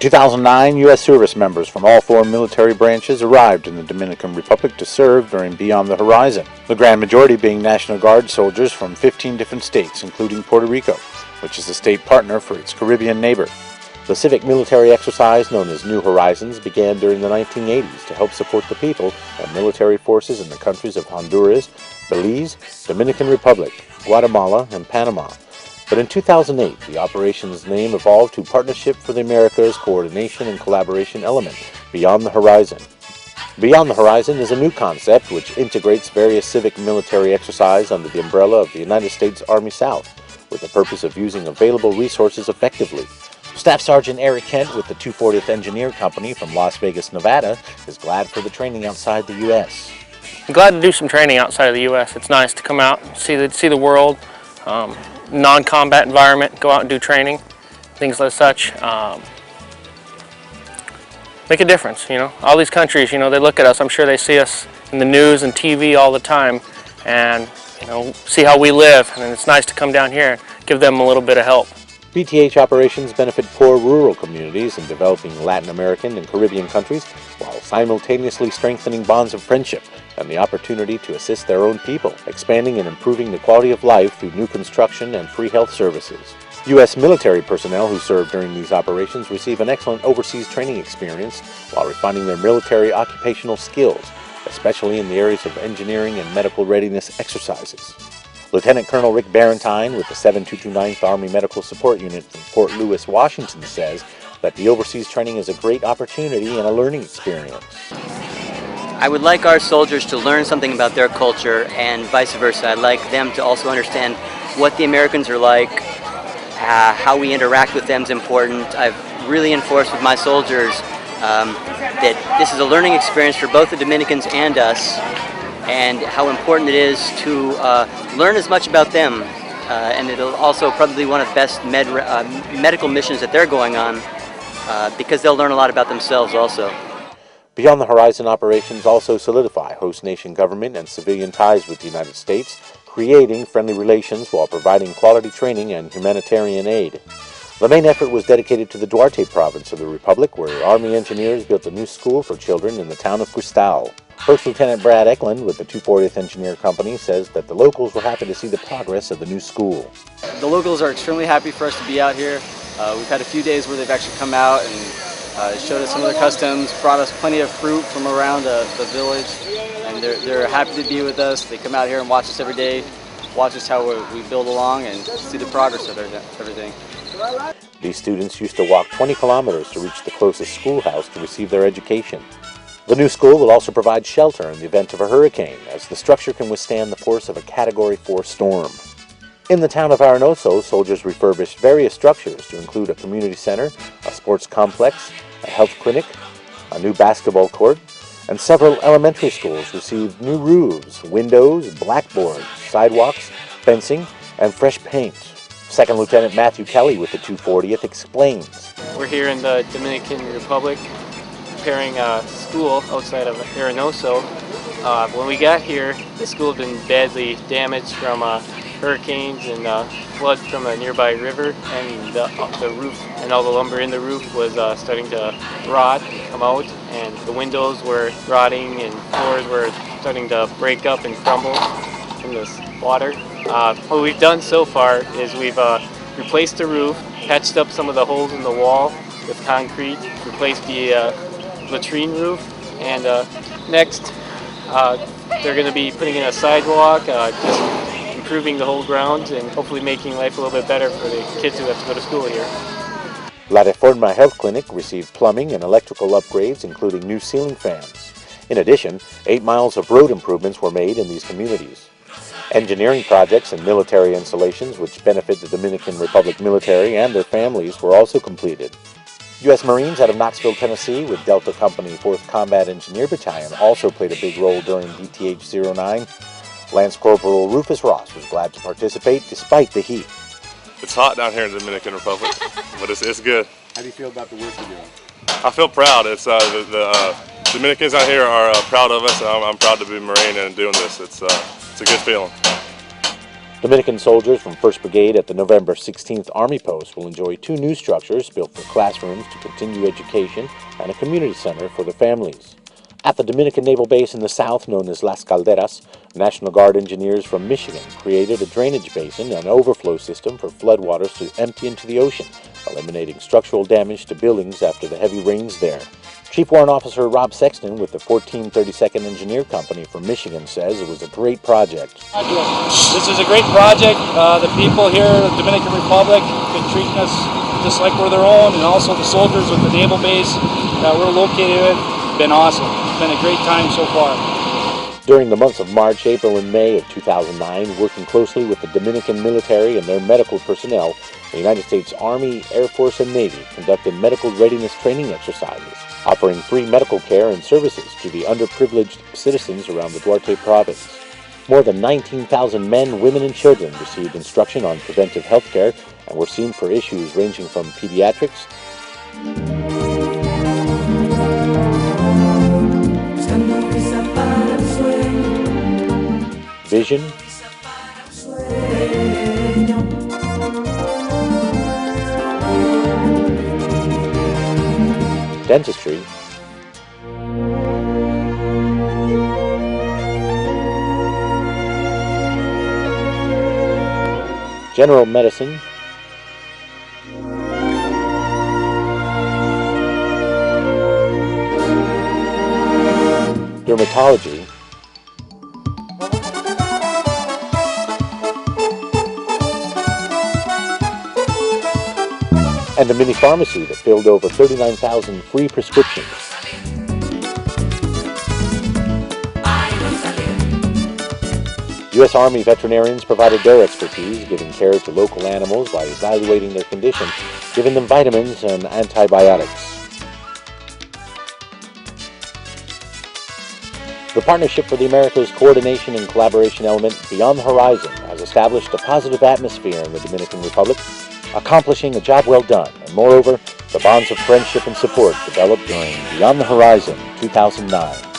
2009, U.S. service members from all four military branches arrived in the Dominican Republic to serve during Beyond the Horizon, the grand majority being National Guard soldiers from 15 different states, including Puerto Rico, which is the state partner for its Caribbean neighbor. The civic military exercise known as New Horizons began during the 1980s to help support the people and military forces in the countries of Honduras, Belize, Dominican Republic, Guatemala, and Panama. But in 2008, the operation's name evolved to Partnership for the Americas Coordination and Collaboration Element, Beyond the Horizon. Beyond the Horizon is a new concept which integrates various civic military exercise under the umbrella of the United States Army South, with the purpose of using available resources effectively. Staff Sergeant Eric Kent with the 240th Engineer Company from Las Vegas, Nevada, is glad for the training outside the U.S. I'm glad to do some training outside of the U.S. It's nice to come out, see the world, non-combat environment, go out and do training, things like such. Make a difference, you know. All these countries, you know, they look at us. I'm sure they see us in the news and TV all the time, and you know, see how we live. And it's nice to come down here and give them a little bit of help. BTH operations benefit poor rural communities in developing Latin American and Caribbean countries while simultaneously strengthening bonds of friendship and the opportunity to assist their own people, expanding and improving the quality of life through new construction and free health services. U.S. military personnel who serve during these operations receive an excellent overseas training experience while refining their military occupational skills, especially in the areas of engineering and medical readiness exercises. Lieutenant Colonel Rick Barentine with the 7229th Army Medical Support Unit from Fort Lewis, Washington says that the overseas training is a great opportunity and a learning experience. I would like our soldiers to learn something about their culture and vice versa. I'd like them to also understand what the Americans are like, how we interact with them is important. I've really enforced with my soldiers that this is a learning experience for both the Dominicans and us, and how important it is to learn as much about them. And it'll also probably be one of the best medical missions that they're going on, because they'll learn a lot about themselves also. Beyond the Horizon operations also solidify host nation government and civilian ties with the United States, creating friendly relations while providing quality training and humanitarian aid. The main effort was dedicated to the Duarte province of the Republic, where Army engineers built a new school for children in the town of Cristal. First Lieutenant Brad Eklund with the 240th Engineer Company says that the locals were happy to see the progress of the new school. The locals are extremely happy for us to be out here. We've had a few days where they've actually come out and showed us some of their customs, brought us plenty of fruit from around the village, and they're happy to be with us. They come out here and watch us every day, watch us how we build along and see the progress of everything. These students used to walk 20 kilometers to reach the closest schoolhouse to receive their education. The new school will also provide shelter in the event of a hurricane, as the structure can withstand the force of a Category 4 storm. In the town of Arenoso, soldiers refurbished various structures to include a community center, a sports complex, a health clinic, a new basketball court, and several elementary schools received new roofs, windows, blackboards, sidewalks, fencing, and fresh paint. Second Lieutenant Matthew Kelly with the 240th explains. We're here in the Dominican Republic preparing a school outside of Arenoso. When we got here, the school had been badly damaged from hurricanes and flood from a nearby river, and the roof and all the lumber in the roof was starting to rot and come out, and the windows were rotting and floors were starting to break up and crumble from this water. What we've done so far is we've replaced the roof, patched up some of the holes in the wall with concrete, replaced the latrine roof, and next they're going to be putting in a sidewalk, just improving the whole grounds and hopefully making life a little bit better for the kids who have to go to school here. La Reforma Health Clinic received plumbing and electrical upgrades, including new ceiling fans. In addition, 8 miles of road improvements were made in these communities. Engineering projects and military installations which benefit the Dominican Republic military and their families were also completed. U.S. Marines out of Knoxville, Tennessee with Delta Company 4th Combat Engineer Battalion also played a big role during BTH-09. Lance Corporal Rufus Ross was glad to participate despite the heat. It's hot down here in the Dominican Republic, but it's good. How do you feel about the work you're doing? I feel proud. It's the Dominicans out here are proud of us, and I'm proud to be a Marine and doing this. It's a good feeling. Dominican soldiers from 1st Brigade at the November 16th Army Post will enjoy 2 new structures built for classrooms to continue education and a community center for their families. At the Dominican Naval Base in the south, known as Las Calderas, National Guard engineers from Michigan created a drainage basin and overflow system for floodwaters to empty into the ocean, eliminating structural damage to buildings after the heavy rains there. Chief Warrant Officer Rob Sexton with the 1432nd Engineer Company from Michigan says it was a great project. This is a great project. The people here in the Dominican Republic have been treating us just like we're their own, and also the soldiers with the naval base that we're located with have been awesome. It's been a great time so far. During the months of March, April, and May of 2009, working closely with the Dominican military and their medical personnel, the United States Army, Air Force, and Navy conducted medical readiness training exercises, offering free medical care and services to the underprivileged citizens around the Duarte province. More than 19,000 men, women, and children received instruction on preventive health care and were seen for issues ranging from pediatrics, vision, dentistry, general medicine, dermatology, and a mini pharmacy that filled over 39,000 free prescriptions. U.S. Army veterinarians provided their expertise, giving care to local animals by evaluating their condition, giving them vitamins and antibiotics. The Partnership for the Americas Coordination and Collaboration element, Beyond the Horizon, has established a positive atmosphere in the Dominican Republic, accomplishing a job well done, and moreover, the bonds of friendship and support developed during Beyond the Horizon 2009.